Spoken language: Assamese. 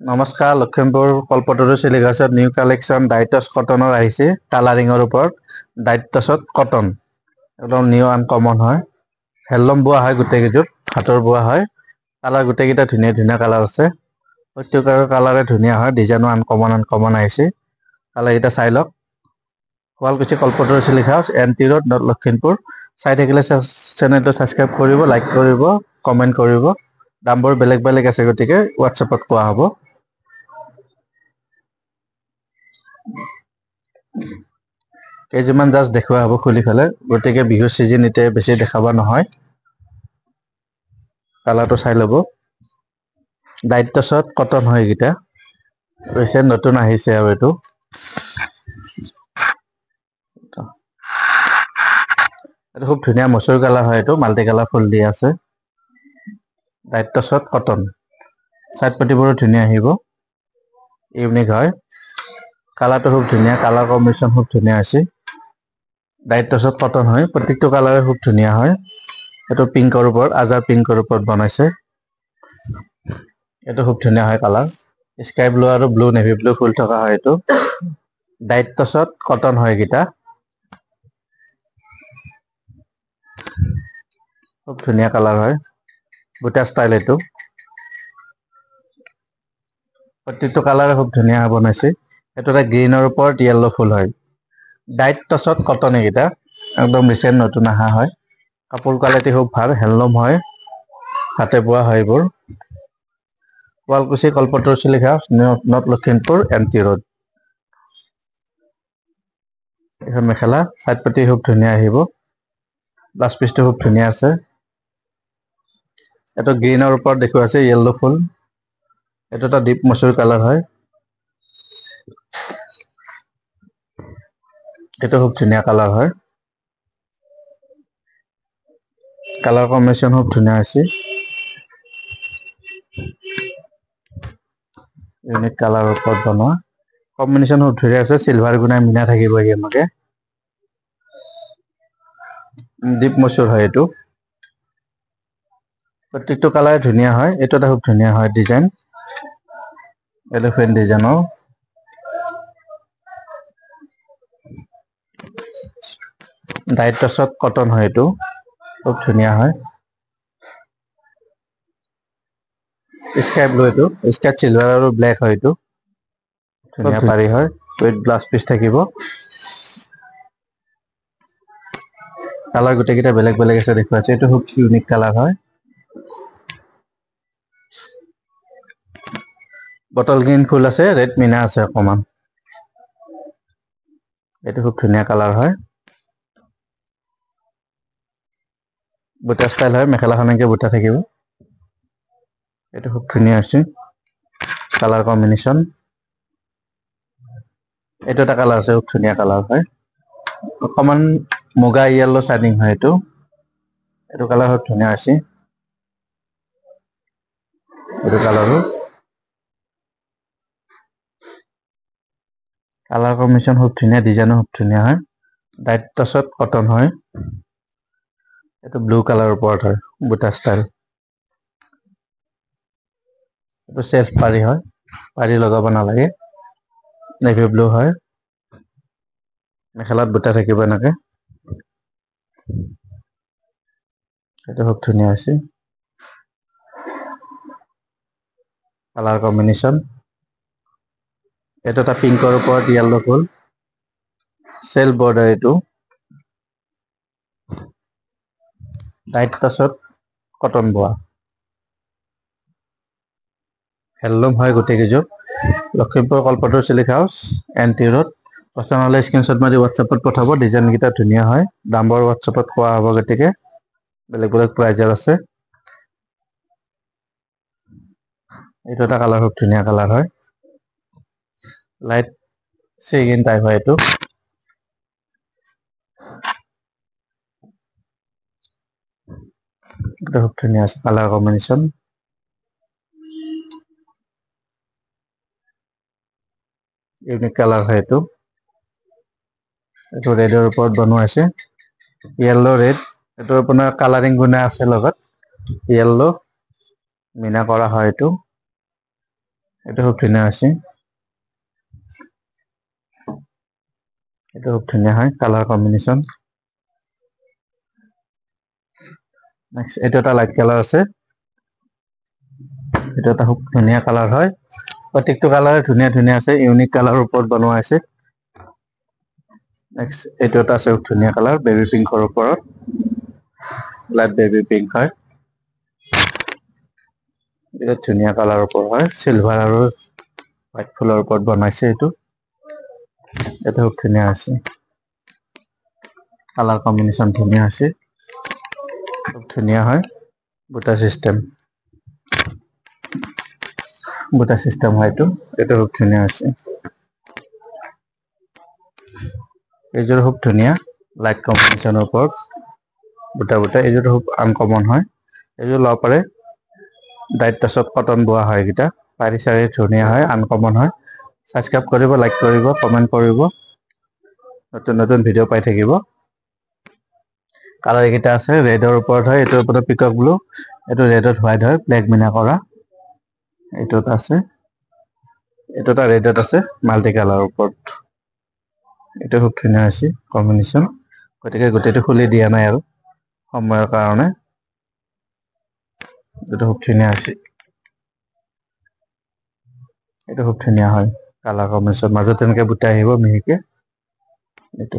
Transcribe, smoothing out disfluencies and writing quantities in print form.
নমস্কাৰ, লখিমপুৰ কল্পতৰু চিলিঘাছত নিউ কালেকশ্যন ডাইটছ কটনৰ আহিছে কালাৰিঙৰ ওপৰত। ডাইটছত কটন একদম নিউ আনকমন হয়। হেণ্ডলুম বোৱা হয়, গোটেইকেইযোৰ হাতৰ বোৱা হয়। কালাৰ গোটেইকেইটা ধুনীয়া ধুনীয়া কালাৰ আছে। প্ৰত্যেকৰ কালাৰে ধুনীয়া হয়, ডিজাইনো আনকমন আহিছে। কালাৰকেইটা চাই লওক। Sualkuchi Kalpataru Chilik house, NT road, Lakhimpur. চাই থাকিলে চেনেলটো ছাবস্ক্ৰাইব কৰিব, লাইক কৰিব, কমেণ্ট কৰিব। দামবোৰ বেলেগ বেলেগ আছে, গতিকে হোৱাটছএপত কোৱা হ'ব। কেইযোৰমান জাষ্ট দেখুওৱা হ'ব খুলি পেলাই, গতিকে বিহুৰ চিজন এতিয়া বেছি দেখাব নহয়। কালাৰটো চাই ল'ব। ডাইটছত কটন হয় এইকেইটা। ৰিচেণ্ট নতুন আহিছে আৰু এইটো খুব ধুনীয়া মচুৰ কালাৰ হয়। এইটো মাল্টি কালাৰ ফুল দি আছে। ডাইটছত কটন, চাইড পটিবোৰো ধুনীয়া আহিব, ইউনিক হয়। কালাৰটো খুব ধুনীয়া, কালাৰ কম্বিনেশ্যন খুব ধুনীয়া হৈছে। ডাইটছত কটন হয়, প্ৰত্যেকটো কালাৰে খুব ধুনীয়া হয়। এইটো পিংকৰ ওপৰত, আজাৰ পিংকৰ ওপৰত বনাইছে। এইটো খুব ধুনীয়া হয় কালাৰ, স্কাই ব্লু আৰু ব্লু নেভি ব্লু ফুল থকা হয়। এইটো ডাইটছত কটন হয় এইকেইটা। খুব ধুনীয়া কালাৰ হয়, বুটা ষ্টাইল। এইটো প্ৰত্যেকটো কালাৰে খুব ধুনীয়া বনাইছে। এইটো এটা গ্ৰীণৰ ওপৰত য়েল্লো ফুল হয়। ডাইটছত কটন এইকেইটা একদম ৰিচেণ্ট নতুন অহা হয়। কাপোৰ কোৱালিটি খুব ভাল, হেণ্ডলুম হয়, হাতে বোৱা হয় এইবোৰ। Sualkuchi Kalpataru Chilik house, north Lakhimpur, NT road. এইখন মেখেলা, চাইড পটি খুব ধুনীয়া আহিব। ব্লাউজ পিচটো খুব ধুনীয়া আছে। এইটো গ্ৰীণৰ ওপৰত দেখুওৱা আছে য়েল্লো ফুল। এইটো এটা ডিপ মচুৰ কালাৰ হয়। এইটো খুব ধুনীয়া কালাৰ হয়। কালাৰ কম্বিনেশ্যন খুব ধুনীয়া হৈছে। ইউনিক কালাৰৰ ওপৰত বনোৱা, কম্বিনেশ্যন খুব ধুনীয়া আছে। চিলভাৰ গুণাই মিনা থাকিব এনেকে। দীপ মচুৰ হয় এইটো। প্ৰত্যেকটো কালাৰ ধুনীয়া হয়। এইটো এটা খুব ধুনীয়া হয় ডিজাইন, এলিফেণ্ট ডিজাইনৰ। ডাইটছত কটন হয়, এইটো খুব ধুনীয়া হয়। স্কাই ব্লু, এইটো স্কাই চিলভাৰ আৰু ব্লেক হয়। এইটো ধুনীয়া পাৰি হয়, উইথ ব্লাউজ পিচ থাকিব। কালাৰ গোটেইকেইটা বেলেগ বেলেগ আছে দেখুৱাইছে। এইটো খুব ইউনিক কালাৰ হয়। বটল গ্ৰীণ ফুল আছে, ৰেড মিনা আছে অকমান। এইটো খুব ধুনীয়া কালাৰ হয়। বুটা ষ্টাইল হয়, মেখেলাখন এনেকে বুটা থাকিব। এইটো খুব ধুনীয়া হৈছে কালাৰ কম্বিনেশ্যন। এইটো এটা কালাৰ আছে, খুব ধুনীয়া কালাৰ হয়। অকমান মুগা য়েল্লো চাইনিং হয়। এইটো কালাৰ খুব ধুনীয়া হৈছে। এইটো কালাৰো কালাৰ কম্বিনেশ্যন খুব ধুনীয়া, ডিজাইনো খুব ধুনীয়া হয়। ডাইটছত কটন হয়। এইটো ব্লু কালাৰৰ ওপৰত হয়, বুটা ষ্টাইল। এইটো চেল্ফ পাৰি হয়, পাৰি লগাব নালাগে। নেভি ব্লু হয়, মেখেলাত বুটা থাকিব এনেকে। এইটো খুব ধুনীয়া হৈছে কালাৰ কম্বিনেশ্যন। এইটো এটা পিংকৰ ওপৰত য়েল্লো ফুল, চেল্ফ বৰ্ডাৰ। এইটো ডাইটছত কটন বোৱা, হেণ্ডলুম হয় গোটেই কেইযোৰ। Lakhimpur Kalpataru Chilik house, NT road. পচন্দ হ'লে স্ক্ৰীনশ্বট মাৰি হোৱাটছএপত পঠাব। ডিজাইনকেইটা ধুনীয়া হয়। দামবোৰ হোৱাটছএপত কোৱা হ'ব, গতিকে বেলেগ বেলেগ প্ৰাইজৰ আছে। এইটো এটা কালাৰ খুব ধুনীয়া কালাৰ হয়, লাইট চিগিন টাইপ হয়। এইটো খুব ধুনীয়া আছে কালাৰ কম্বিনেশ্যন। ইউনিক কালাৰ হয়। এইটো ৰেডৰ ওপৰত বনোৱা আছে, য়েল্লো ৰেড। এইটো আপোনাৰ কালাৰিং গুণা আছে লগত, য়েল্লো মিনা কৰা হয়। এইটো এটা খুব ধুনীয়া আছে, এটা খুব ধুনীয়া হয় কালার কম্বিনেশন। নেক্সট এটা একটা লাইট কালার আছে, এটা একটা খুব ধুনীয়া কালার হয়। প্রত্যেকটো কালারে ধুনীয়া ধুনীয়া আছে, ইউনিক কালাৰৰ ওপৰত বনোৱা আছে। নেক্সট এইটো এটা আছে খুব ধুনীয়া কালাৰ, বেবি পিংকৰ ওপৰত, লাইট বেবি পিংক হয়। এটা ধুনীয়া কালাৰৰ ওপৰত হয়, সিলভাৰ আৰু হোৱাইট ফুলৰ ওপৰত বনাইছে এইটো। এটা খুব ধুনীয়া আছে, কালার কম্বিনেশন ধুনীয়া আছে, খুব ধুনীয়া হয়। বুটা সিস্টেম হয় এইটো, এটা খুব ধুনীয়া আছে। এইযোৰ খুব ধুনীয়া লাইট কম্বিনেশনৰ ওপৰত বুটা বুটা, এইযোৰ খুব আনকমন হয়। এইযোৰ ল'ব পাৰে, ডাইট টাচত কটন বোৱা হয় এইকেইটা, পাৰি চাৰি ধুনীয়া হয়, আনকমন হয়। সাবস্ক্ৰাইব কৰিব, লাইক কৰিব, কমেন্ট কৰিব, নতুন নতুন ভিডিঅ' পাই থাকিব। কালাৰ এইকেইটা আছে, ৰেডৰ ওপৰত হয়, এইটোৰ ওপৰত পিকক ব্লু, এইটো ৰেডত হোৱাইট হয়, ব্লেক মিনা কৰা। এইটোত আছে, এইটো এটা ৰেডত আছে মাল্টি কালাৰৰ ওপৰত। এটা খুব ধুনীয়া আছে কম্বিনেশন, গতিকে গোটেইটো খুলি দিয়া নাই আৰু সময়ৰ কাৰণে। এটা খুব ধুনীয়া আছে, এটা খুব ধুনীয়া হয় কালাৰ কম্বিনেশন, মাজত তেনেকে বুটা আহিব মিহিকে। এইটো